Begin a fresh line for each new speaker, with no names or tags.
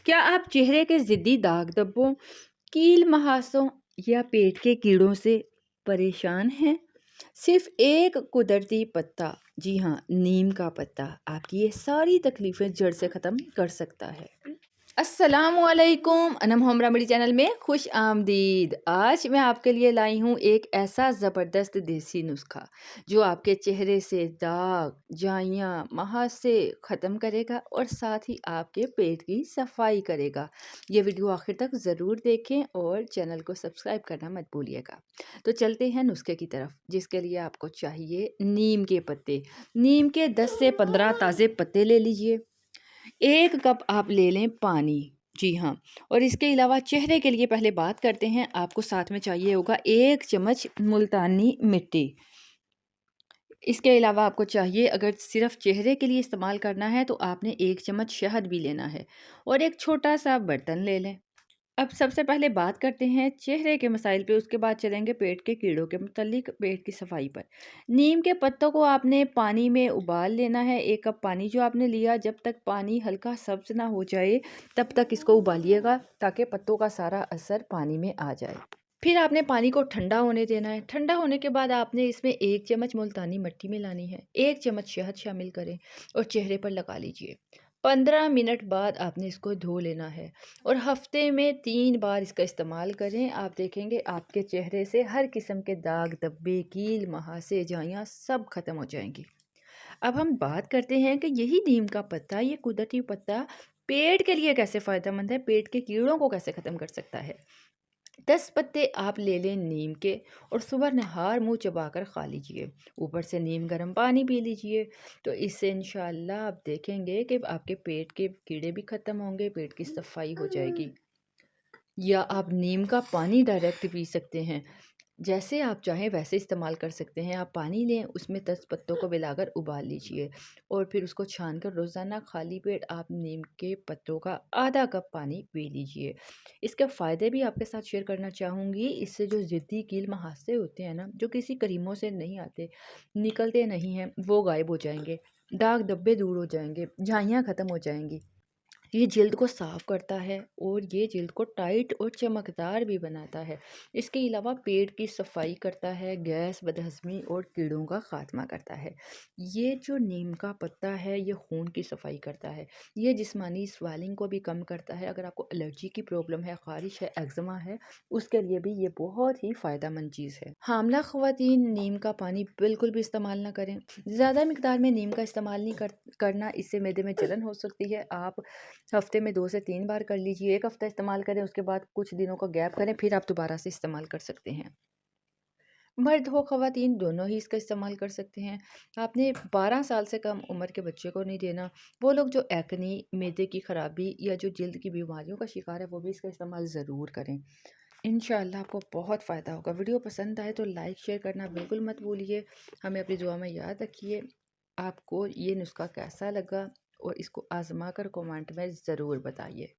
क्या आप चेहरे के ज़िद्दी दाग धब्बों, कील मुहासों या पेट के कीड़ों से परेशान हैं? सिर्फ एक कुदरती पत्ता, जी हाँ, नीम का पत्ता आपकी ये सारी तकलीफ़ें जड़ से ख़त्म कर सकता है। अस्सलामुअलैकुम, अनम होम रेमेडी चैनल में खुश आमदीद। आज मैं आपके लिए लाई हूँ एक ऐसा ज़बरदस्त देसी नुस्खा जो आपके चेहरे से दाग, जाइयाँ, महासे ख़त्म करेगा और साथ ही आपके पेट की सफाई करेगा। ये वीडियो आखिर तक ज़रूर देखें और चैनल को सब्सक्राइब करना मत भूलिएगा। तो चलते हैं नुस्खे की तरफ, जिसके लिए आपको चाहिए नीम के पत्ते। नीम के 10 से 15 ताज़े पत्ते ले लीजिए। 1 कप आप ले लें पानी, जी हाँ। और इसके अलावा चेहरे के लिए पहले बात करते हैं, आपको साथ में चाहिए होगा 1 चम्मच मुल्तानी मिट्टी। इसके अलावा आपको चाहिए, अगर सिर्फ चेहरे के लिए इस्तेमाल करना है तो आपने 1 चम्मच शहद भी लेना है और एक छोटा सा बर्तन ले लें। अब सबसे पहले बात करते हैं चेहरे के मसाइल पे, उसके बाद चलेंगे पेट के कीड़ों के मुतल्लिक, पेट की सफाई पर। नीम के पत्तों को आपने पानी में उबाल लेना है। 1 कप पानी जो आपने लिया, जब तक पानी हल्का सब्ज ना हो जाए तब तक इसको उबालिएगा, ताकि पत्तों का सारा असर पानी में आ जाए। फिर आपने पानी को ठंडा होने देना है। ठंडा होने के बाद आपने इसमें 1 चम्मच मुल्तानी मिट्टी मिलानी है, 1 चम्मच शहद शामिल करें और चेहरे पर लगा लीजिए। 15 मिनट बाद आपने इसको धो लेना है और हफ्ते में 3 बार इसका इस्तेमाल करें। आप देखेंगे आपके चेहरे से हर किस्म के दाग धब्बे, कील मुहासे, जाइयाँ सब खत्म हो जाएंगी। अब हम बात करते हैं कि यही नीम का पत्ता, ये कुदरती पत्ता पेट के लिए कैसे फ़ायदेमंद है, पेट के कीड़ों को कैसे ख़त्म कर सकता है। 10 पत्ते आप ले लें नीम के और सुबह नहार मुंह चबाकर खा लीजिए। ऊपर से नीम गर्म पानी पी लीजिए। तो इससे इंशाल्लाह आप देखेंगे कि आपके पेट के कीड़े भी ख़त्म होंगे, पेट की सफाई हो जाएगी। या आप नीम का पानी डायरेक्ट पी सकते हैं, जैसे आप चाहें वैसे इस्तेमाल कर सकते हैं। आप पानी लें, उसमें 10 पत्तों को मिलाकर उबाल लीजिए और फिर उसको छानकर रोज़ाना खाली पेट आप नीम के पत्तों का आधा कप पानी पी लीजिए। इसके फ़ायदे भी आपके साथ शेयर करना चाहूँगी। इससे जो ज़िद्दी कील मुहासे होते हैं ना, जो किसी क्रीमों से नहीं आते, निकलते नहीं हैं, वो गायब हो जाएंगे। दाग धब्बे दूर हो जाएंगे, झाइयाँ ख़त्म हो जाएंगी। ये जिल्द को साफ़ करता है और ये जिल्द को टाइट और चमकदार भी बनाता है। इसके अलावा पेट की सफाई करता है, गैस, बदहज़मी और कीड़ों का ख़ात्मा करता है। ये जो नीम का पत्ता है, ये खून की सफाई करता है। ये जिस्मानी स्वेलिंग को भी कम करता है। अगर आपको एलर्जी की प्रॉब्लम है, ख़ारिश है, एक्ज़मा है, उसके लिए भी ये बहुत ही फ़ायदेमंद चीज़ है। हामला ख़वातीन नीम का पानी बिल्कुल भी इस्तेमाल ना करें। ज़्यादा मिकदार में नीम का इस्तेमाल नहीं करना, इससे मैदे में जलन हो सकती है। आप हफ्ते में 2 से 3 बार कर लीजिए। 1 हफ्ता इस्तेमाल करें, उसके बाद कुछ दिनों का गैप करें, फिर आप दोबारा से इस्तेमाल कर सकते हैं। मर्द हो ख़वातीन दोनों ही इसका इस्तेमाल कर सकते हैं। आपने 12 साल से कम उम्र के बच्चे को नहीं देना। वो लोग जो एक्ने, मैदे की ख़राबी या जो जल्द की बीमारियों का शिकार है, वो भी इसका इस्तेमाल ज़रूर करें। इंशाअल्लाह आपको बहुत फ़ायदा होगा। वीडियो पसंद आए तो लाइक शेयर करना बिल्कुल मत भूलिए। हमें अपनी दुआ में याद रखिए। आपको ये नुस्खा कैसा लगा और इसको आज़मा कर कमेंट में ज़रूर बताइए।